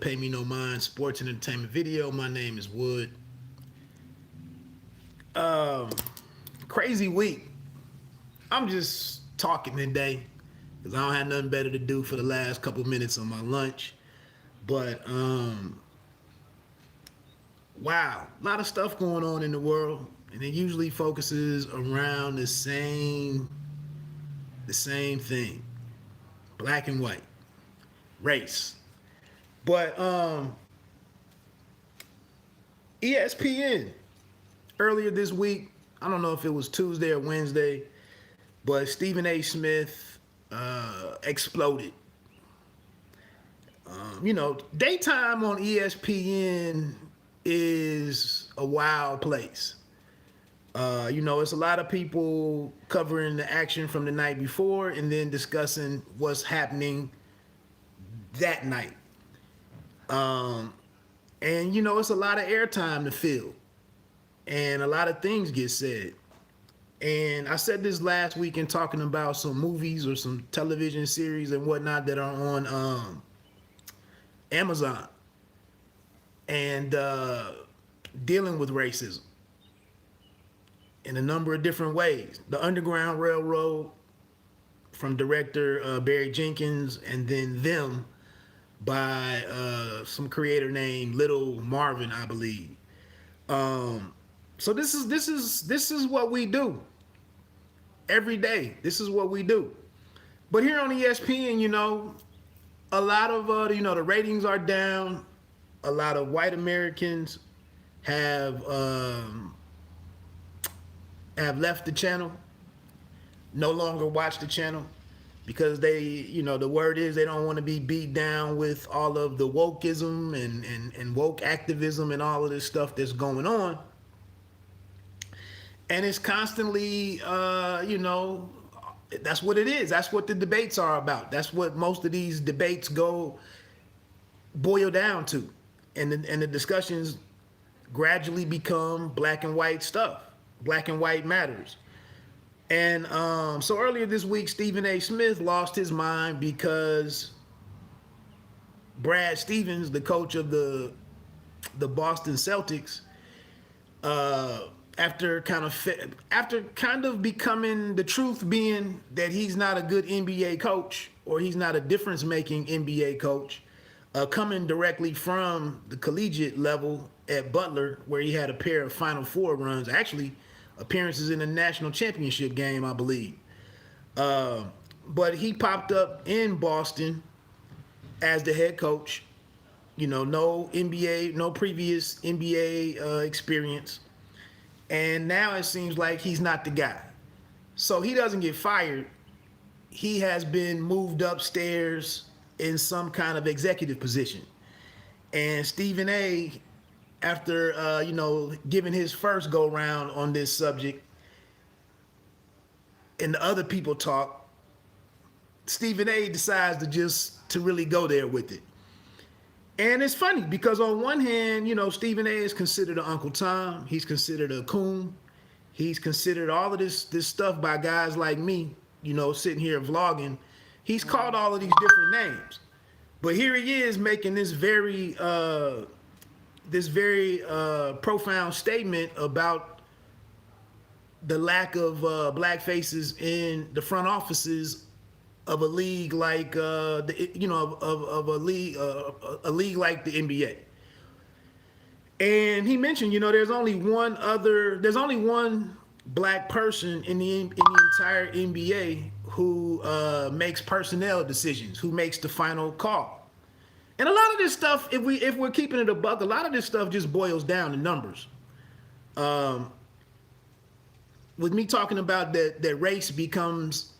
Pay me no mind. Sports and entertainment video. My name is Wood. Um, Crazy week. I'm just talking today because I don't have nothing better to do for the last couple minutes on my lunch. But wow, a lot of stuff going on in the world, and it usually focuses around the same thing: black and white, race. But ESPN earlier this week, I don't know if it was Tuesday or Wednesday, but Stephen A. Smith exploded. Daytime on ESPN is a wild place. It's a lot of people covering the action from the night before and then discussing what's happening that night. And it's a lot of airtime to fill, and a lot of things get said. And I said this last week in talking about some movies or some television series and whatnot that are on Amazon and dealing with racism in a number of different ways. The Underground Railroad from director Barry Jenkins, and then Them by some creator named Little Marvin, I believe. So this is what we do every day. This is what we do. But here on ESPN, a lot of the ratings are down. A lot of white Americans have left the channel, no longer watch the channel because the word is they don't want to be beat down with all of the wokeism and woke activism and all of this stuff that's going on. And it's constantly, that's what it is. That's what the debates are about. That's what most of these debates boil down to. And the discussions gradually become black and white stuff. Black and white matters. And so earlier this week, Stephen A. Smith lost his mind because Brad Stevens, the coach of the Boston Celtics, after kind of becoming the truth being that he's not a good NBA coach, or he's not a difference-making NBA coach, coming directly from the collegiate level at Butler, where he had a pair of Final Four runs, actually appearances in the national championship game, I believe. But he popped up in Boston as the head coach. No NBA, no previous NBA experience. And now it seems like he's not the guy. So he doesn't get fired. He has been moved upstairs in some kind of executive position. And Stephen A., after giving his first go round on this subject, and the other people talk, Stephen A. decides to really go there with it. And it's funny because on one hand, Stephen A. is considered an Uncle Tom. He's considered a coon. He's considered all of this stuff by guys like me, sitting here vlogging. He's called all of these different names. But here he is making this very profound statement about the lack of black faces in the front offices of a league like a league like the NBA. And he mentioned, there's only one black person in the entire NBA who makes personnel decisions, who makes the final call. And a lot of this stuff, if we're keeping it a buck, a lot of this stuff just boils down to numbers. With me talking about that race becomes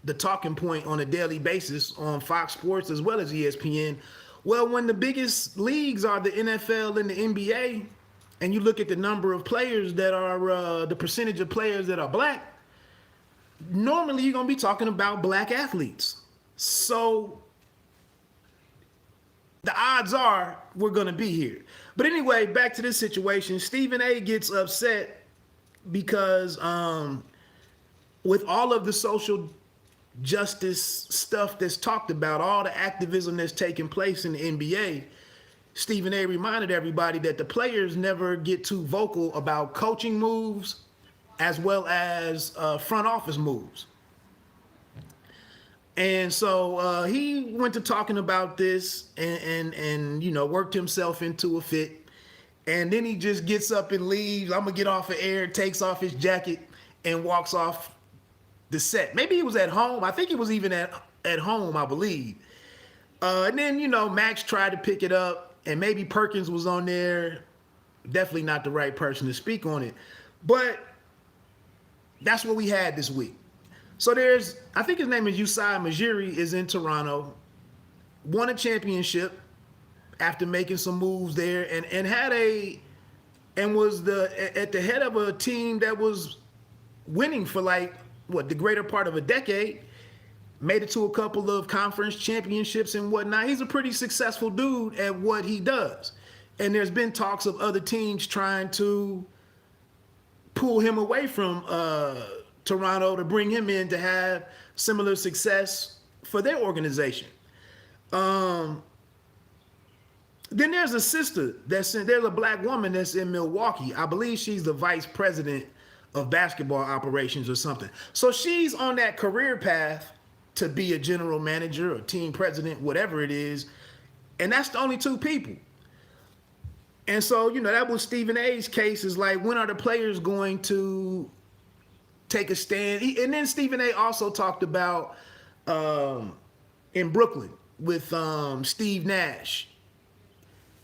the talking point on a daily basis on Fox Sports as well as ESPN. Well, when the biggest leagues are the NFL and the NBA, and you look at the number of players that are, the percentage of players that are black, normally you're going to be talking about black athletes. So the odds are we're going to be here. But anyway, back to this situation. Stephen A. gets upset because with all of the social justice stuff that's talked about, all the activism that's taking place in the NBA, Stephen A. reminded everybody that the players never get too vocal about coaching moves as well as front office moves. And so he went to talking about this and you know, worked himself into a fit. And then he just gets up and leaves. I'm going to get off of air, takes off his jacket, and walks off the set. Maybe he was at home. I think he was even at home, I believe. And then, you know, Max tried to pick it up, and maybe Perkins was on there. Definitely not the right person to speak on it. But that's what we had this week. So there's, I think his name is Usai Majiri, is in Toronto, won a championship after making some moves there, and was at the head of a team that was winning for like the greater part of a decade. Made it to a couple of conference championships and whatnot. He's a pretty successful dude at what he does. And there's been talks of other teams trying to pull him away from Toronto to bring him in to have similar success for their organization. Then there's a sister there's a black woman that's in Milwaukee. I believe she's the vice president of basketball operations or something. So she's on that career path to be a general manager or team president, whatever it is. And that's the only two people. And so, you know, that was Stephen A's case, is like, when are the players going to take a stand? And then Stephen A also talked about in Brooklyn with Steve Nash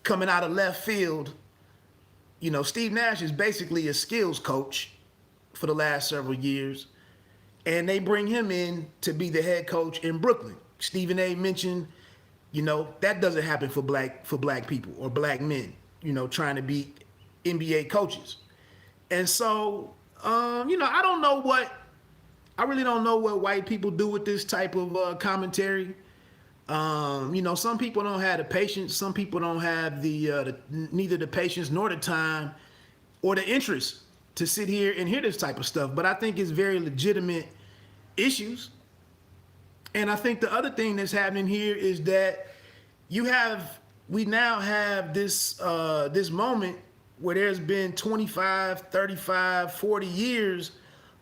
coming out of left field. You know, Steve Nash is basically a skills coach for the last several years, and they bring him in to be the head coach in Brooklyn. Stephen A mentioned, you know, that doesn't happen for black people or black men, you know, trying to be NBA coaches. And so, you know, I really don't know what white people do with this type of commentary. You know, some people don't have the patience. Some people don't have neither the patience nor the time or the interest to sit here and hear this type of stuff. But I think it's very legitimate issues. And I think the other thing that's happening here is that we now have this moment where there's been 25, 35, 40 years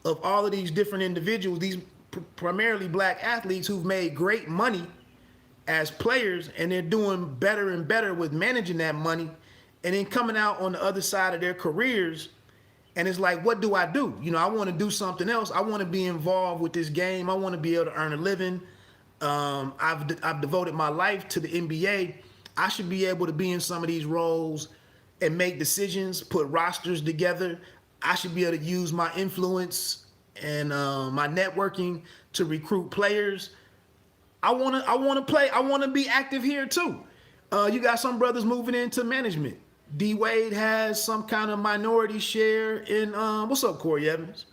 of all of these different individuals, these primarily black athletes who've made great money as players, and they're doing better and better with managing that money, and then coming out on the other side of their careers. And it's like, what do I do? You know, I want to do something else. I want to be involved with this game. I want to be able to earn a living. I've devoted my life to the NBA. I should be able to be in some of these roles and make decisions, put rosters together. I should be able to use my influence and my networking to recruit players. I want to play. I want to be active here too. You got some brothers moving into management. D Wade has some kind of minority share in. What's up, Corey Evans?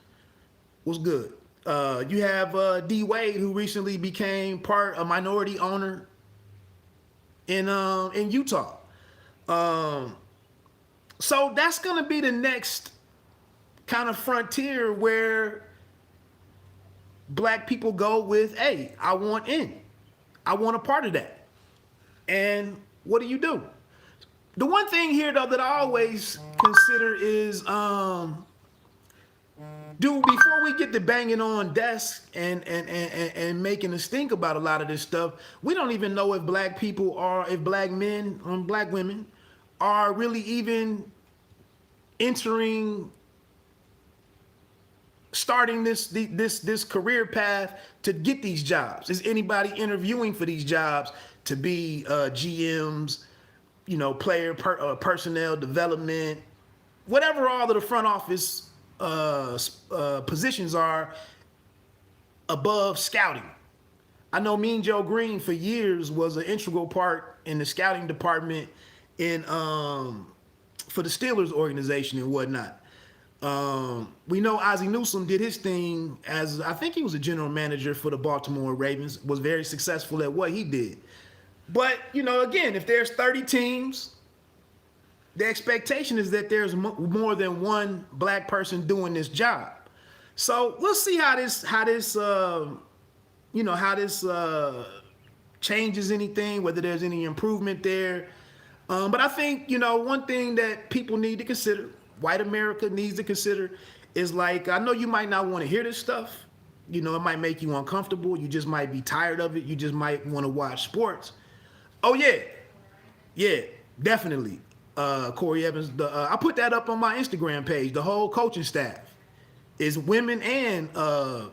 What's good? You have D Wade, who recently became a minority owner in Utah. So that's gonna be the next kind of frontier where black people go with, hey, I want in. I want a part of that. And what do? The one thing here, though, that I always consider is, before we get to banging on desks and making us think about a lot of this stuff, we don't even know if black people if black men or black women are really even starting this career path to get these jobs. Is anybody interviewing for these jobs to be GMs, you know, personnel development, whatever all of the front office positions are above scouting? I know Mean Joe Green for years was an integral part in the scouting department for the Steelers organization and whatnot. We know Ozzie Newsome did his thing as, I think he was a general manager for the Baltimore Ravens, was very successful at what he did. But, you know, again, if there's 30 teams, the expectation is that there's more than one black person doing this job. So we'll see how this how this changes anything, whether there's any improvement there. But I think, one thing that people need to consider, white America needs to consider, is like, I know you might not want to hear this stuff. It might make you uncomfortable. You just might be tired of it. You just might want to watch sports. Oh, yeah. Yeah, definitely. Corey Evans, I put that up on my Instagram page. The whole coaching staff is women and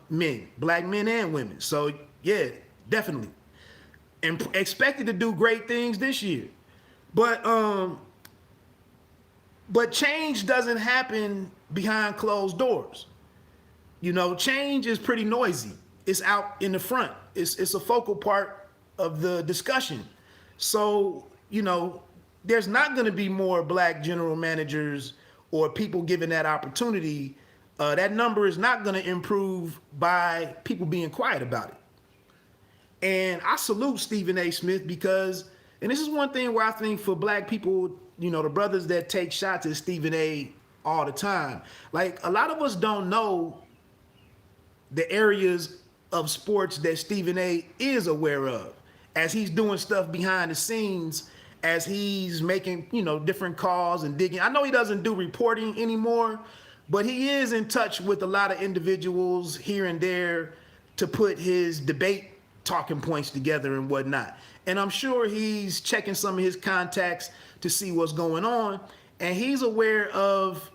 men, black men and women. So, yeah, definitely. And expected to do great things this year. But change doesn't happen behind closed doors. Change is pretty noisy. It's out in the front. It's a focal part of the discussion. So, there's not going to be more black general managers or people given that opportunity. That number is not going to improve by people being quiet about it. And I salute Stephen A. Smith because, and this is one thing where I think for black people, the brothers that take shots at Stephen A. all the time, like a lot of us don't know the areas of sports that Stephen A. is aware of as he's doing stuff behind the scenes, as he's making, different calls and digging. I know he doesn't do reporting anymore, but he is in touch with a lot of individuals here and there to put his debate talking points together and whatnot. And I'm sure he's checking some of his contacts to see what's going on. And he's aware of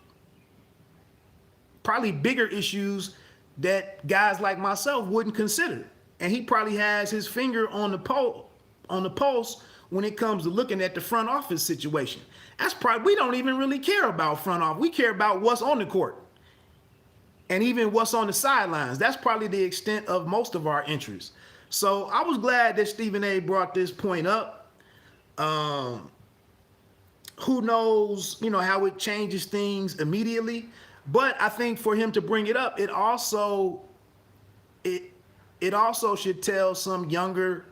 probably bigger issues that guys like myself wouldn't consider. And he probably has his finger on the pulse when it comes to looking at the front office situation. That's probably, we don't even really care about front office. We care about what's on the court and even what's on the sidelines. That's probably the extent of most of our interests. So I was glad that Stephen A. brought this point up. Who knows, how it changes things immediately. But I think for him to bring it up, it also should tell some younger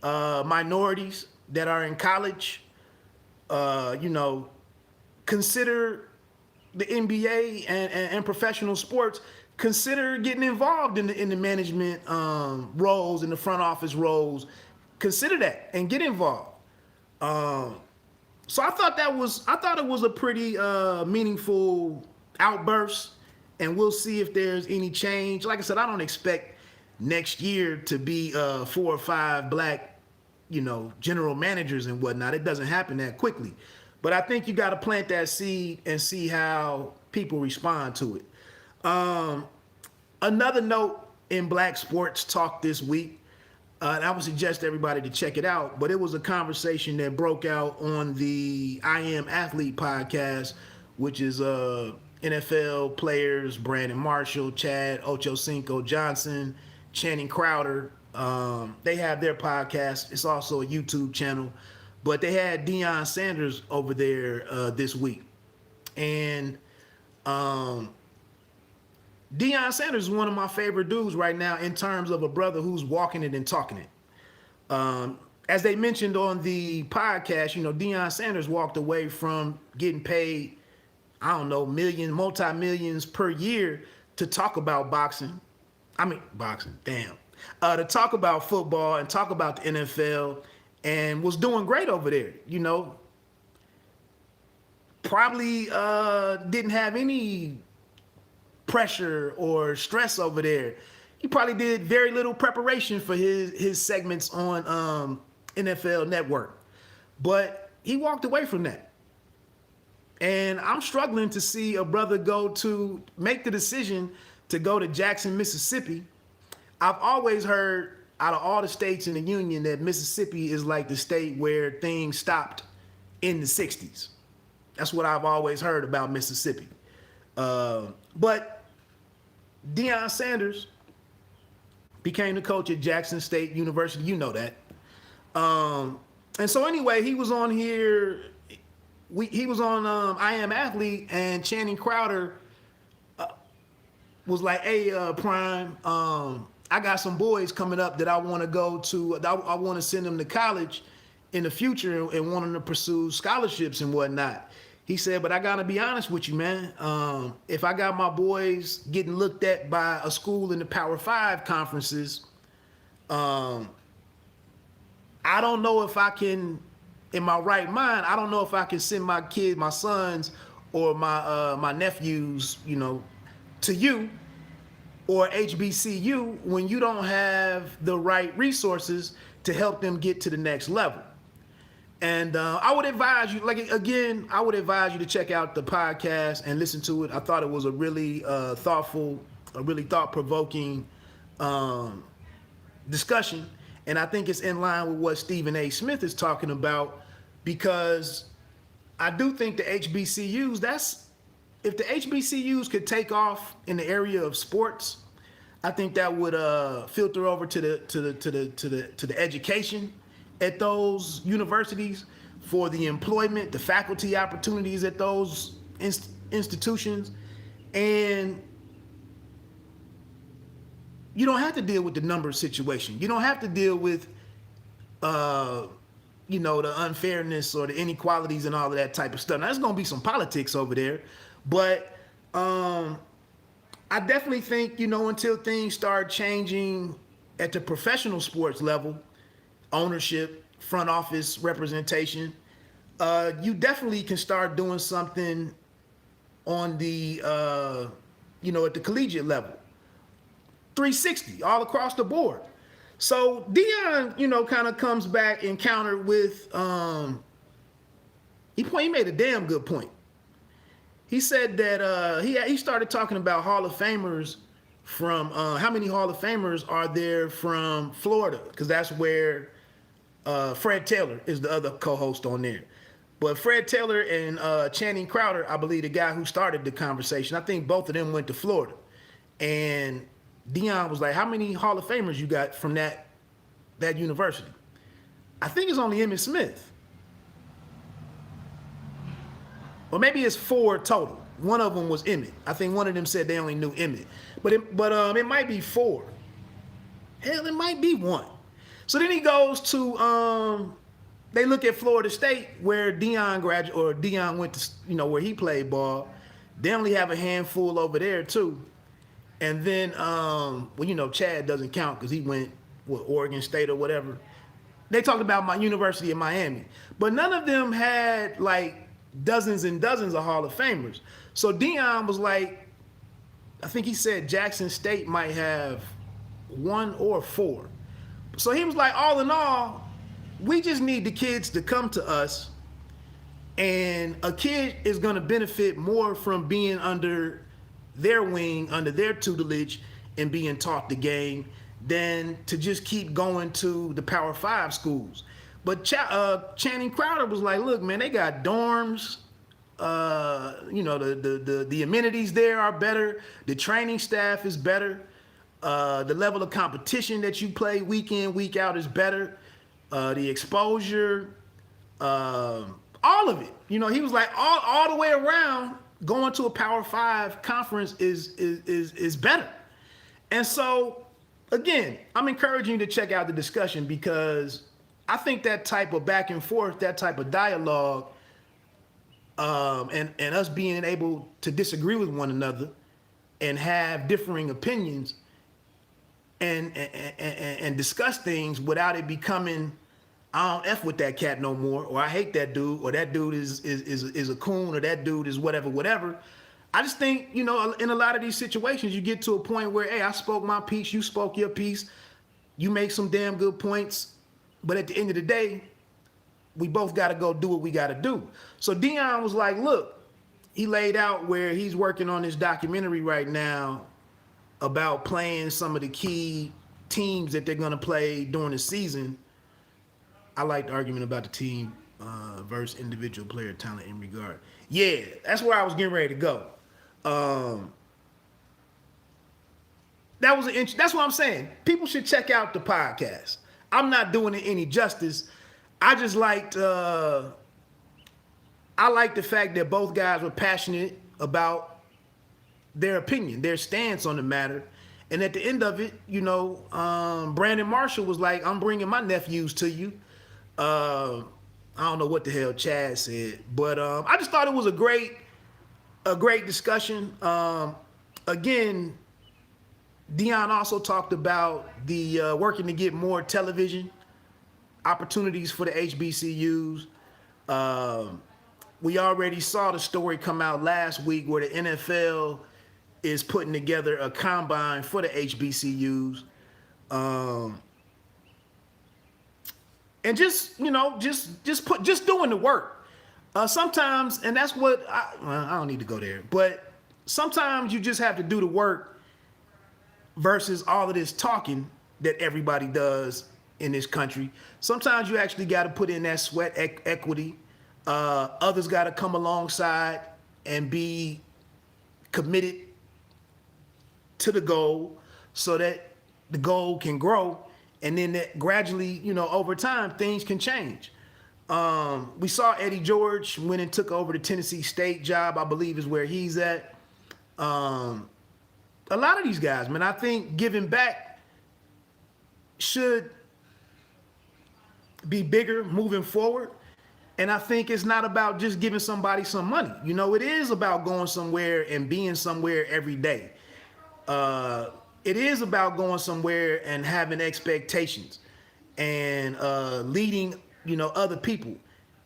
minorities that are in college, consider the NBA and professional sports. Consider getting involved in the management roles, in the front office roles. Consider that and get involved. So I thought it was a pretty meaningful outburst, and we'll see if there's any change. Like I said, I don't expect next year to be 4 or 5 black, general managers and whatnot. It doesn't happen that quickly. But I think you got to plant that seed and see how people respond to it. Another note in black sports talk this week, and I would suggest everybody to check it out, but it was a conversation that broke out on the I Am Athlete podcast, which is NFL players Brandon Marshall, Chad Ochocinco Johnson, Channing Crowder. They have their podcast. It's also a YouTube channel. But they had Deion Sanders over there this week. And Deion Sanders is one of my favorite dudes right now in terms of a brother who's walking it and talking it. As they mentioned on the podcast, Deion Sanders walked away from getting paid, multi-millions per year to talk about boxing. To talk about football and talk about the NFL, and was doing great over there. Probably didn't have any pressure or stress over there. He probably did very little preparation for his segments on NFL Network. But he walked away from that. And I'm struggling to see a brother make the decision to go to Jackson, Mississippi. I've always heard out of all the states in the union that Mississippi is like the state where things stopped in the 60s. That's what I've always heard about Mississippi. But Deion Sanders became the coach at Jackson State University. You know that. And so anyway, he was on here. He was on I Am Athlete, and Channing Crowder was like, hey, Prime, I got some boys coming up that I want to go to. I want to send them to college in the future and want them to pursue scholarships and whatnot. He said, but I got to be honest with you, man. If I got my boys getting looked at by a school in the Power 5 conferences, Um, I don't know if I can, in my right mind, I don't know if I can send my kids, my sons, or my nephews, to you or HBCU when you don't have the right resources to help them get to the next level. And I would advise you, I would advise you to check out the podcast and listen to it. I thought it was a really thoughtful, a really thought-provoking discussion. And I think it's in line with what Stephen A. Smith is talking about, because I do think the HBCUs, if the HBCUs could take off in the area of sports, I think that would filter over to the education at those universities, for the employment, the faculty opportunities at those institutions. And you don't have to deal with the number situation. You don't have to deal with the unfairness or the inequalities and all of that type of stuff. Now, there's going to be some politics over there, but I definitely think, until things start changing at the professional sports level, ownership, front office representation, you definitely can start doing something on the, at the collegiate level. 360 all across the board. So Deion, kind of comes back and countered with, he made a damn good point. He said that he started talking about Hall of Famers from, how many Hall of Famers are there from Florida? Because that's where Fred Taylor is the other co-host on there. But Fred Taylor and Channing Crowder, I believe the guy who started the conversation, I think both of them went to Florida. And Deion was like, how many Hall of Famers you got from that university? I think it's only Emmitt Smith. Or maybe it's 4 total. One of them was Emmitt. I think one of them said they only knew Emmitt. But it might be 4. Hell, it might be 1. So then he goes to, they look at Florida State, where Deion went to, where he played ball. They only have a handful over there too. And then, Chad doesn't count because he went Oregon State or whatever. They talked about my University of Miami, but none of them had like dozens and dozens of Hall of Famers. So Deion was like, I think he said Jackson State might have 1 or 4. So he was like, all in all, we just need the kids to come to us, and a kid is going to benefit more from being under their wing, under their tutelage, and being taught the game than to just keep going to the Power 5 schools. But Channing Crowder was like, look, man, they got dorms. The amenities there are better. The training staff is better. The level of competition that you play week in, week out is better. The exposure, all of it. He was like, all the way around, going to a Power 5 conference is better. And so, again, I'm encouraging you to check out the discussion, because I think that type of back and forth, that type of dialogue, and us being able to disagree with one another and have differing opinions and discuss things without it becoming, I don't F with that cat no more, or I hate that dude, or that dude is a coon, or that dude is whatever. I just think, in a lot of these situations, you get to a point where, hey, I spoke my piece, you spoke your piece, you make some damn good points, but at the end of the day, we both got to go do what we got to do. So Deion was like, look, he laid out where he's working on this documentary right now about playing some of the key teams that they're going to play during the season. I like the argument about the team versus individual player talent in regard. Yeah, that's where I was getting ready to go. That's what I'm saying. People should check out the podcast. I'm not doing it any justice. I just liked, I like the fact that both guys were passionate about their opinion, their stance on the matter. And at the end of it, Brandon Marshall was like, I'm bringing my nephews to you. I don't know what the hell Chad said, but I just thought it was a great discussion. Again, Deion also talked about the working to get more television opportunities for the HBCUs. We already saw the story come out last week where the NFL is putting together a combine for the HBCUs. And just, just doing the work. Sometimes, and that's what I don't need to go there, but sometimes you just have to do the work versus all of this talking that everybody does in this country. Sometimes you actually got to put in that sweat equity. Others got to come alongside and be committed to the goal so that the goal can grow. And then that gradually, over time, things can change. We saw Eddie George went and took over the Tennessee State job, I believe is where he's at. A lot of these guys, man, I think giving back should be bigger moving forward. And I think it's not about just giving somebody some money. It is about going somewhere and being somewhere every day. It is about going somewhere and having expectations and leading, other people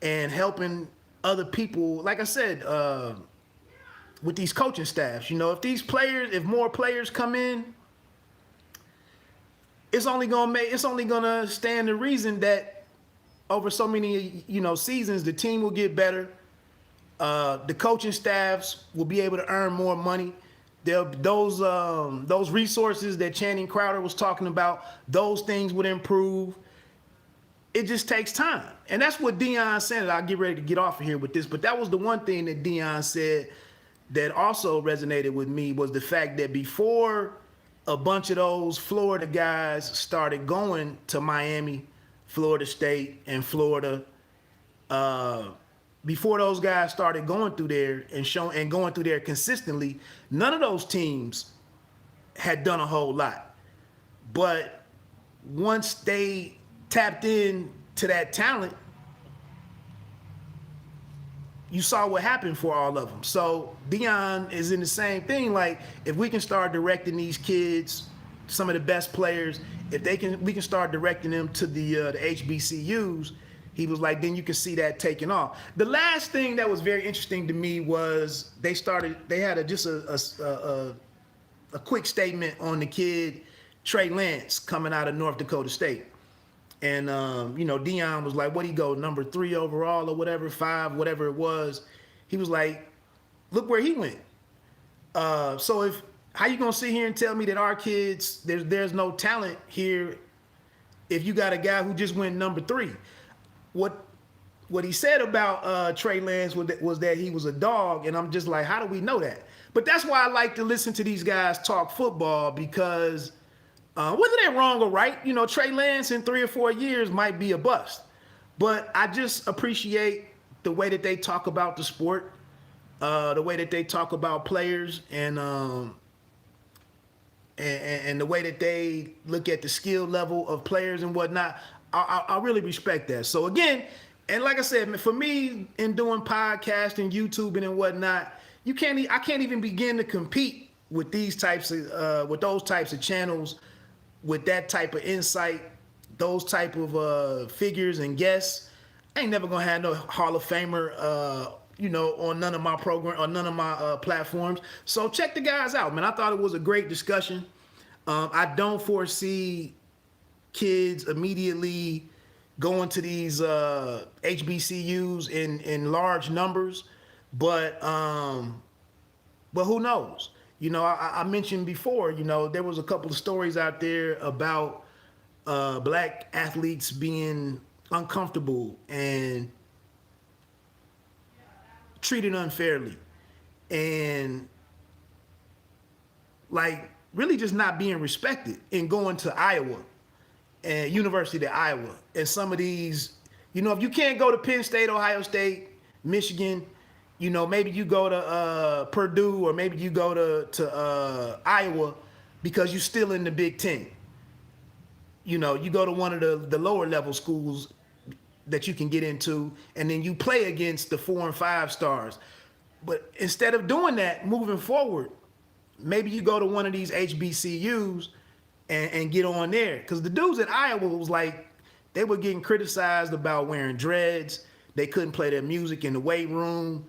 and helping other people. Like I said, with these coaching staffs, if more players come in, it's only gonna stand to reason that over so many, seasons, the team will get better. The coaching staffs will be able to earn more money. Those resources that Channing Crowder was talking about, those things would improve. It just takes time. And that's what Deion said. I'll get ready to get off of here with this, but that was the one thing that Deion said that also resonated with me was the fact that before a bunch of those Florida guys started going to Miami, Florida State, and Florida, before those guys started going through there and going through there consistently, none of those teams had done a whole lot. But once they tapped in to that talent, you saw what happened for all of them. So Deion is in the same thing. Like, if we can start directing these kids, some of the best players, we can start directing them to the HBCUs. He was like, then you can see that taking off. The last thing that was very interesting to me was they had a quick statement on the kid, Trey Lance, coming out of North Dakota State. And, Deion was like, what he go, number 3 overall or whatever, 5, whatever it was. He was like, look where he went. So how you going to sit here and tell me that our kids, there's no talent here if you got a guy who just went number 3? What he said about Trey Lance was that he was a dog, and I'm just like, how do we know that? But that's why I like to listen to these guys talk football, because whether they're wrong or right, Trey Lance in 3 or 4 years might be a bust. But I just appreciate the way that they talk about the sport, the way that they talk about players, and the way that they look at the skill level of players and whatnot. I really respect that. So again, and like I said, for me, in doing podcasting, YouTubing and whatnot, I can't even begin to compete with those types of channels, with that type of insight, those type of figures and guests. I ain't never gonna have no Hall of Famer, on none of my program or none of my platforms. So check the guys out, man. I thought it was a great discussion. I don't foresee kids immediately going to these HBCUs in large numbers, but who knows? I mentioned before, there was a couple of stories out there about black athletes being uncomfortable and treated unfairly, and like really just not being respected, and going to Iowa and University of Iowa. And some of these, if you can't go to Penn State, Ohio State, Michigan, maybe you go to Purdue, or maybe you go to Iowa because you're still in the Big Ten. You go to one of the lower level schools that you can get into, and then you play against the 4 and 5 stars. But instead of doing that, moving forward, maybe you go to one of these HBCUs and get on there. Because the dudes at Iowa was like, they were getting criticized about wearing dreads. They couldn't play their music in the weight room.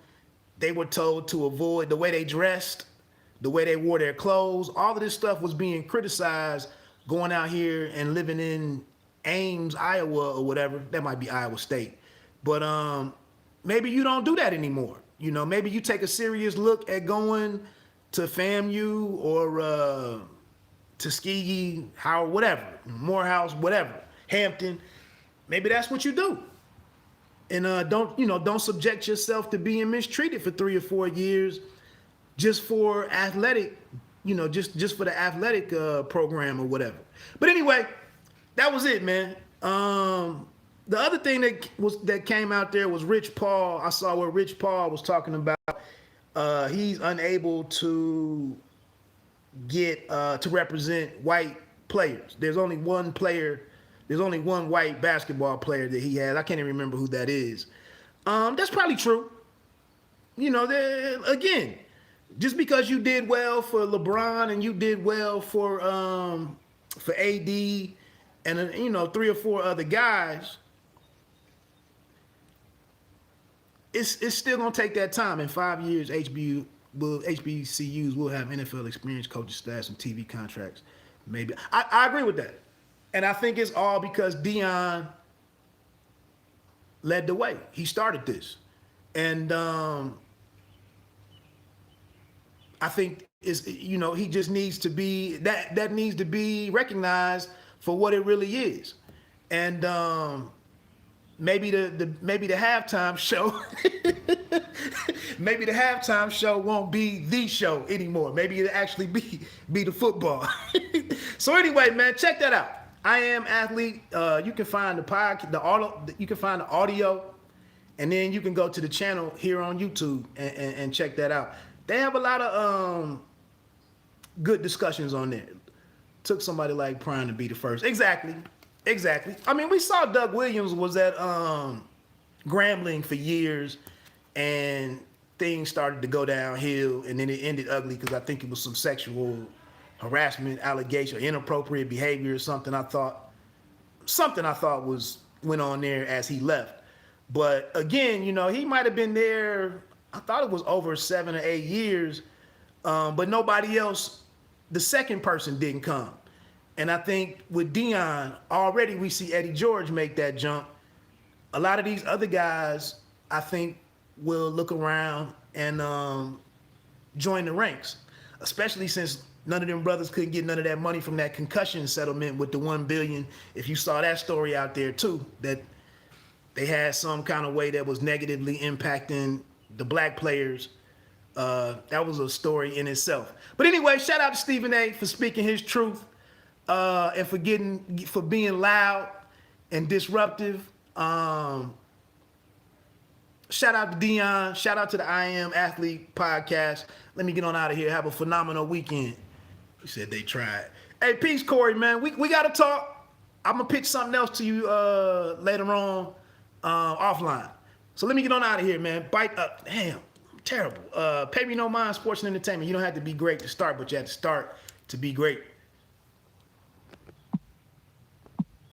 They were told to avoid the way they dressed, the way they wore their clothes. All of this stuff was being criticized going out here and living in Ames, Iowa, or whatever. That might be Iowa State. But maybe you don't do that anymore. You know, maybe you take a serious look at going to FAMU or Tuskegee, Howard, whatever, Morehouse, whatever, Hampton. Maybe that's what you do. And don't subject yourself to being mistreated for 3 or 4 years just for athletic, just for the athletic program or whatever. But anyway, that was it, man. The other thing that came out there was Rich Paul. I saw where Rich Paul was talking about he's unable to get to represent white players. There's only one white basketball player that he has. I can't even remember who that is. That's probably true. Again, just because you did well for LeBron and you did well for AD and 3 or 4 other guys, it's still gonna take that time. In 5 years, HBCUs will have NFL experience, coaching staffs, and TV contracts. Maybe I agree with that. And I think it's all because Deion led the way. He started this. And I think he just needs to be that needs to be recognized for what it really is. And maybe the halftime show maybe the halftime show won't be the show anymore. Maybe it'll actually be the football. So anyway, man, check that out. I Am Athlete. You can find you can find the audio, and then you can go to the channel here on YouTube and check that out. They have a lot of good discussions on there. Took somebody like Prime to be the first. Exactly. I mean, we saw Doug Williams was at Grambling for years, and things started to go downhill, and then it ended ugly because I think it was some sexual harassment allegation, inappropriate behavior or something. I thought went on there as he left. But again, he might have been there. I thought it was over 7 or 8 years, but nobody else. The second person didn't come, and I think with Deion already we see Eddie George make that jump. A lot of these other guys, I think, will look around and join the ranks, especially since none of them brothers couldn't get none of that money from that concussion settlement with the $1 billion. If you saw that story out there too, that they had some kind of way that was negatively impacting the black players. That was a story in itself. But anyway, shout out to Stephen A. for speaking his truth and for being loud and disruptive. Shout out to Deion. Shout out to the I Am Athlete podcast. Let me get on out of here. Have a phenomenal weekend. He said they tried. Hey, peace, Corey, man. We got to talk. I'm going to pitch something else to you later on offline. So let me get on out of here, man. Bite up. Damn, I'm terrible. Pay me no mind, sports and entertainment. You don't have to be great to start, but you have to start to be great.